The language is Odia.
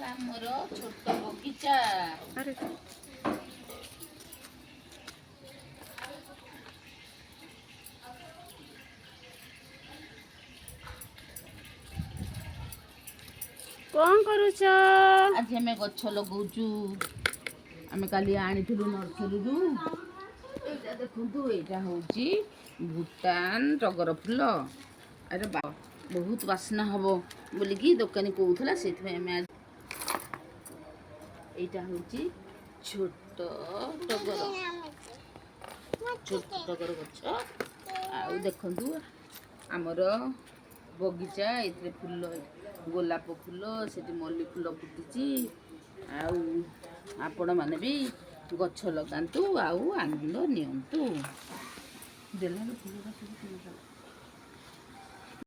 ଆମର ଛୋଟ ବଗିଚା। ଆରେ କଣ କରୁଛ? ଆଜି ଆମେ ଗଛ ଲଗାଉଛୁ। ଆମେ କାଲି ଆଣିଥିଲୁ ନର୍ସରୀରୁ। ଏଇଟା ଦେଖନ୍ତୁ, ଏଇଟା ହେଉଛି ଭୁଟାନ ଟଗର ଫୁଲ। ଆରେ ବହୁତ ବାସ୍ନା ହବ ବୋଲିକି ଦୋକାନୀ କହୁଥିଲା, ସେଇଥିପାଇଁ ଆମେ ଏଇଟା ହେଉଛି ଛୋଟ ଟଗର ଗଛ। ଆଉ ଦେଖନ୍ତୁ ଆମର ବଗିଚା, ଏଥିରେ ଫୁଲ, ଗୋଲାପ ଫୁଲ, ସେଠି ମଲ୍ଲି ଫୁଲ ଫୁଟିଛି। ଆଉ ଆପଣମାନେ ବି ଗଛ ଲଗାନ୍ତୁ ଆଉ ଆନନ୍ଦ ନିଅନ୍ତୁ।